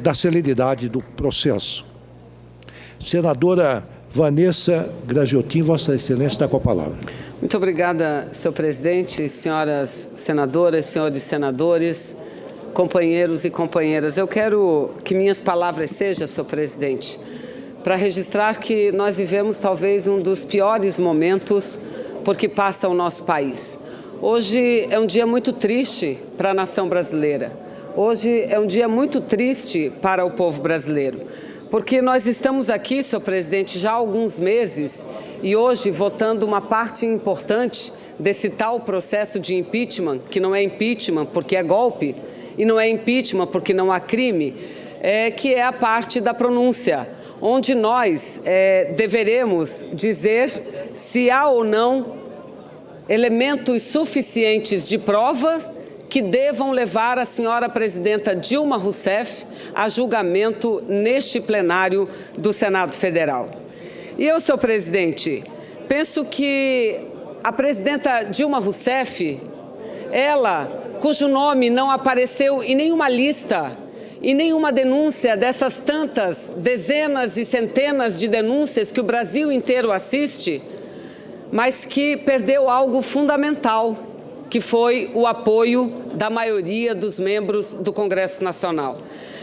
da celeridade do processo. Senadora Vanessa Graziotin, Vossa Excelência está com a palavra. Muito obrigada, senhor presidente, senhoras senadoras, senhores senadores, companheiros e companheiras. Eu quero que minhas palavras sejam, senhor presidente, para registrar que nós vivemos talvez um dos piores momentos por que passa o nosso país. Hoje é um dia muito triste para a nação brasileira. Hoje é um dia muito triste para o povo brasileiro, porque nós estamos aqui, senhor presidente, já há alguns meses e hoje votando uma parte importante desse tal processo de impeachment, que não é impeachment porque é golpe e não é impeachment porque não há crime, que é a parte da pronúncia, onde nós deveremos dizer se há ou não elementos suficientes de provas que devam levar a senhora presidenta Dilma Rousseff a julgamento neste plenário do Senado Federal. E eu, senhor presidente, penso que a presidenta Dilma Rousseff, ela, cujo nome não apareceu em nenhuma lista, em nenhuma denúncia dessas tantas dezenas e centenas de denúncias que o Brasil inteiro assiste, mas que perdeu algo fundamental, que foi o apoio da maioria dos membros do Congresso Nacional.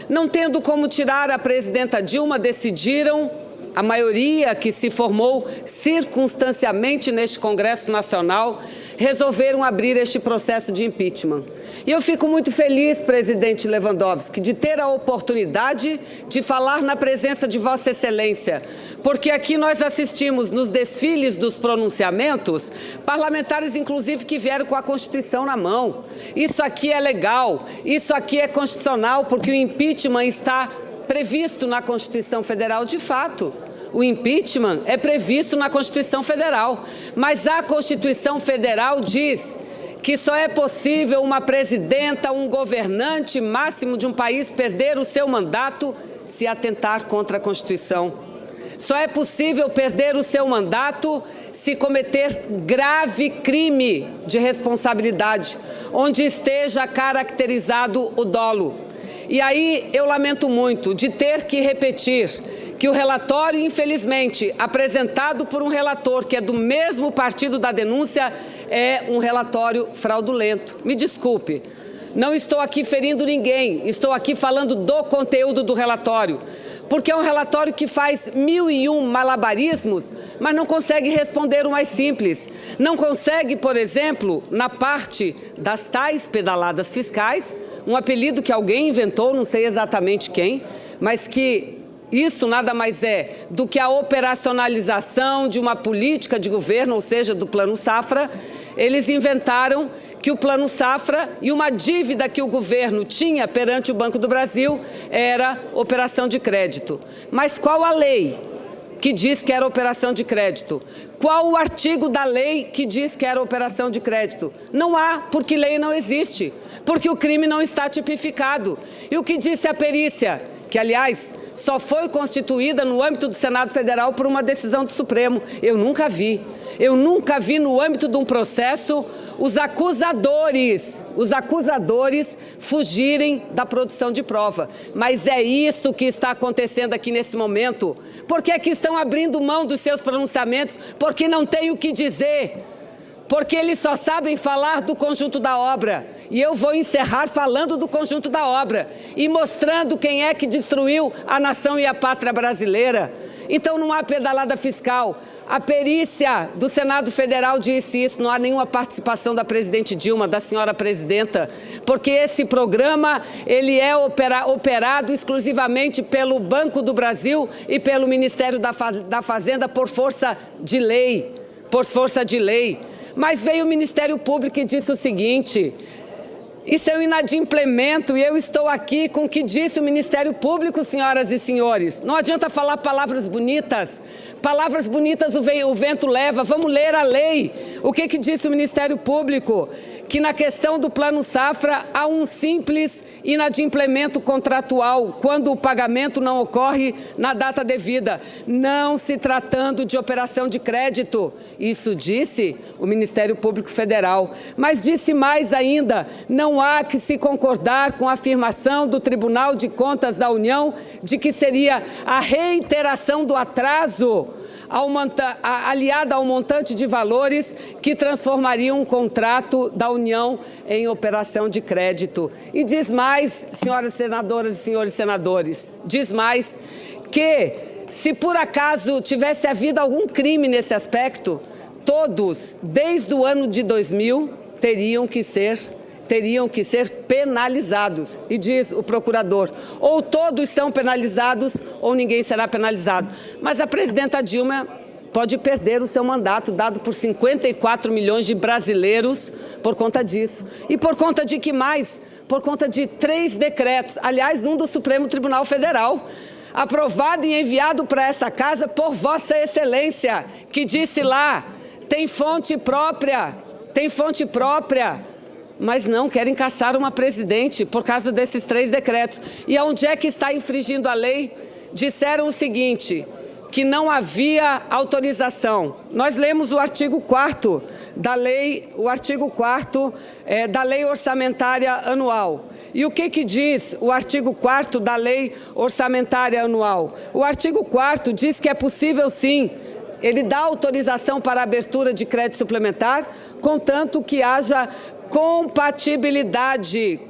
Não tendo como tirar a presidenta Dilma, decidiram, a maioria que se formou circunstancialmente neste Congresso Nacional, resolveram abrir este processo de impeachment. E eu fico muito feliz, presidente Lewandowski, de ter a oportunidade de falar na presença de Vossa Excelência, porque aqui nós assistimos nos desfiles dos pronunciamentos, parlamentares inclusive que vieram com a Constituição na mão. Isso aqui é legal, isso aqui é constitucional, porque o impeachment está previsto na Constituição Federal de fato. O impeachment é previsto na Constituição Federal, mas a Constituição Federal diz que só é possível uma presidenta, um governante máximo de um país perder o seu mandato se atentar contra a Constituição. Só é possível perder o seu mandato se cometer grave crime de responsabilidade, onde esteja caracterizado o dolo. E aí eu lamento muito de ter que repetir que o relatório, infelizmente, apresentado por um relator que é do mesmo partido da denúncia, é um relatório fraudulento. Me desculpe, não estou aqui ferindo ninguém, estou aqui falando do conteúdo do relatório, porque é um relatório que faz 1001 malabarismos, mas não consegue responder o mais simples. Não consegue, por exemplo, na parte das tais pedaladas fiscais, um apelido que alguém inventou, não sei exatamente quem, mas que isso nada mais é do que a operacionalização de uma política de governo, ou seja, do Plano Safra. Eles inventaram que o Plano Safra e uma dívida que o governo tinha perante o Banco do Brasil era operação de crédito. Mas qual a lei que diz que era operação de crédito? Qual o artigo da lei que diz que era operação de crédito? Não há, porque lei não existe, porque o crime não está tipificado. E o que disse a perícia? Que, aliás, só foi constituída no âmbito do Senado Federal por uma decisão do Supremo. Eu nunca vi no âmbito de um processo os acusadores fugirem da produção de prova. Mas é isso que está acontecendo aqui nesse momento. Por que é que estão abrindo mão dos seus pronunciamentos? Porque não tem o que dizer. Porque eles só sabem falar do conjunto da obra. E eu vou encerrar falando do conjunto da obra e mostrando quem é que destruiu a nação e a pátria brasileira. Então não há pedalada fiscal. A perícia do Senado Federal disse isso, não há nenhuma participação da presidente Dilma, da senhora presidenta, porque esse programa ele é operado exclusivamente pelo Banco do Brasil e pelo Ministério da Fazenda por força de lei, Mas veio o Ministério Público e disse o seguinte: isso é um inadimplemento e eu estou aqui com o que disse o Ministério Público, senhoras e senhores. Não adianta falar palavras bonitas o vento leva, vamos ler a lei. O que disse o Ministério Público? que na questão do Plano Safra há um simples inadimplemento contratual, quando o pagamento não ocorre na data devida, não se tratando de operação de crédito. Isso disse o Ministério Público Federal. Mas disse mais ainda, não há que se concordar com a afirmação do Tribunal de Contas da União de que seria a reiteração do atraso aliada ao montante de valores que transformaria um contrato da União em operação de crédito. E diz mais, senhoras senadoras e senhores senadores, diz mais que, se por acaso tivesse havido algum crime nesse aspecto, todos, desde o ano de 2000, teriam que ser penalizados. E diz o procurador, ou todos são penalizados ou ninguém será penalizado. Mas a presidenta Dilma pode perder o seu mandato, dado por 54 milhões de brasileiros, por conta disso. E por conta de que mais? Por conta de 3 decretos, aliás, um do Supremo Tribunal Federal, aprovado e enviado para essa casa por Vossa Excelência, que disse lá, tem fonte própria, mas não querem caçar uma presidente por causa desses 3 decretos. E onde é que está infringindo a lei? Disseram o seguinte, que não havia autorização. Nós lemos o artigo 4º da lei, da Lei Orçamentária Anual. E o que diz o artigo 4º da Lei Orçamentária Anual? O artigo 4º diz que é possível, sim, ele dá autorização para a abertura de crédito suplementar, contanto que haja compatibilidade,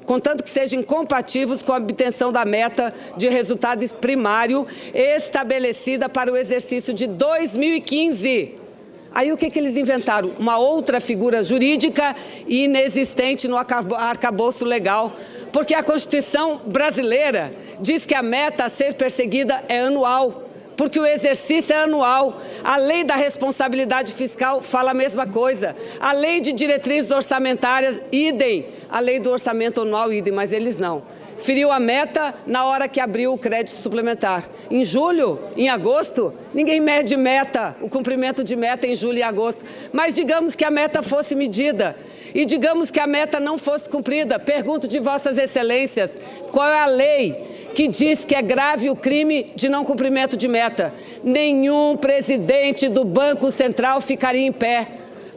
contanto que sejam compatíveis com a obtenção da meta de resultado primário estabelecida para o exercício de 2015. Aí o que eles inventaram? Uma outra figura jurídica inexistente no arcabouço legal, porque a Constituição brasileira diz que a meta a ser perseguida é anual, porque o exercício é anual. A lei da responsabilidade fiscal fala a mesma coisa. A lei de diretrizes orçamentárias, idem. A lei do orçamento anual, idem, mas eles não. Feriu a meta na hora que abriu o crédito suplementar. Em julho, em agosto, ninguém mede meta, o cumprimento de meta em julho e agosto. Mas digamos que a meta fosse medida e digamos que a meta não fosse cumprida. Pergunto de Vossas Excelências, qual é a lei que diz que é grave o crime de não cumprimento de meta? Nenhum presidente do Banco Central ficaria em pé,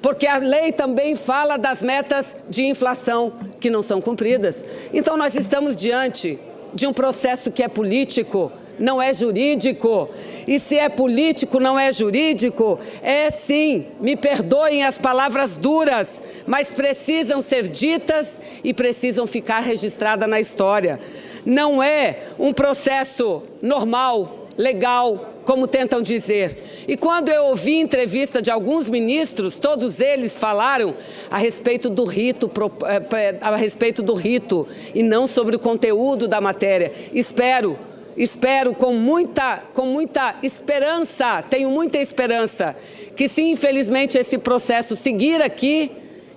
porque a lei também fala das metas de inflação que não são cumpridas. Então nós estamos diante de um processo que é político, não é jurídico. E se é político, não é jurídico, é sim, me perdoem as palavras duras, mas precisam ser ditas e precisam ficar registradas na história. Não é um processo normal, legal, como tentam dizer. E quando eu ouvi entrevista de alguns ministros, todos eles falaram a respeito do rito e não sobre o conteúdo da matéria. Espero com muita esperança, tenho muita esperança, que se infelizmente esse processo seguir aqui,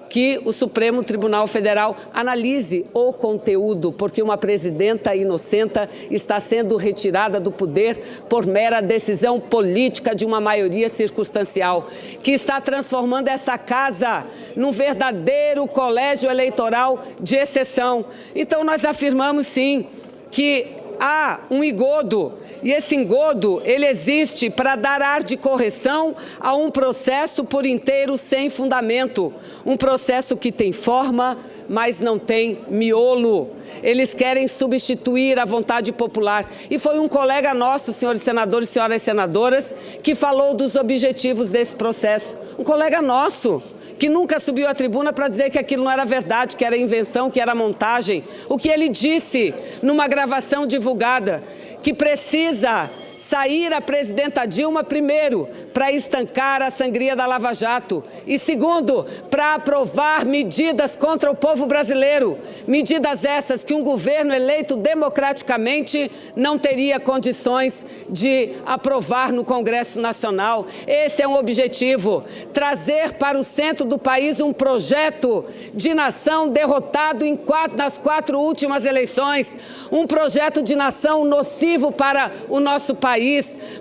que o Supremo Tribunal Federal analise o conteúdo, porque uma presidenta inocente está sendo retirada do poder por mera decisão política de uma maioria circunstancial, que está transformando essa casa num verdadeiro colégio eleitoral de exceção. Então nós afirmamos sim que há um engodo, e esse engodo, ele existe para dar ar de correção a um processo por inteiro sem fundamento, um processo que tem forma, mas não tem miolo. Eles querem substituir a vontade popular. E foi um colega nosso, senhores senadores e senhoras senadoras, que falou dos objetivos desse processo. Um colega nosso, que nunca subiu à tribuna para dizer que aquilo não era verdade, que era invenção, que era montagem. O que ele disse numa gravação divulgada, que precisa sair a presidenta Dilma, primeiro, para estancar a sangria da Lava Jato e, segundo, para aprovar medidas contra o povo brasileiro. Medidas essas que um governo eleito democraticamente não teria condições de aprovar no Congresso Nacional. Esse é um objetivo, trazer para o centro do país um projeto de nação derrotado nas 4 últimas eleições, um projeto de nação nocivo para o nosso país,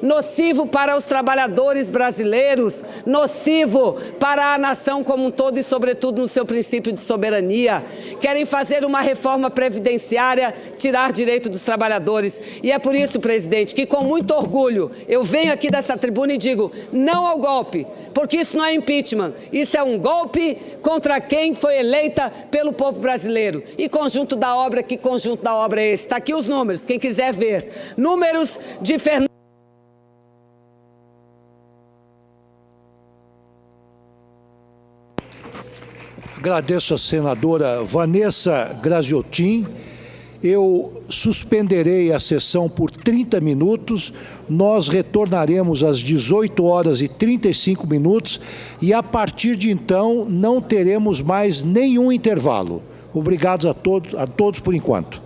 nocivo para os trabalhadores trabalhadores brasileiros, nocivo para a nação como um todo e, sobretudo, no seu princípio de soberania. Querem fazer uma reforma previdenciária, tirar direito dos trabalhadores. E é por isso, presidente, que com muito orgulho eu venho aqui dessa tribuna e digo não ao golpe, porque isso não é impeachment, isso é um golpe contra quem foi eleita pelo povo brasileiro. E conjunto da obra, que conjunto da obra é esse? Está aqui os números, quem quiser ver. Números de Fernando. Agradeço a senadora Vanessa Graziotin. Eu suspenderei a sessão por 30 minutos, nós retornaremos às 18h35 e a partir de então não teremos mais nenhum intervalo. Obrigado a todos por enquanto.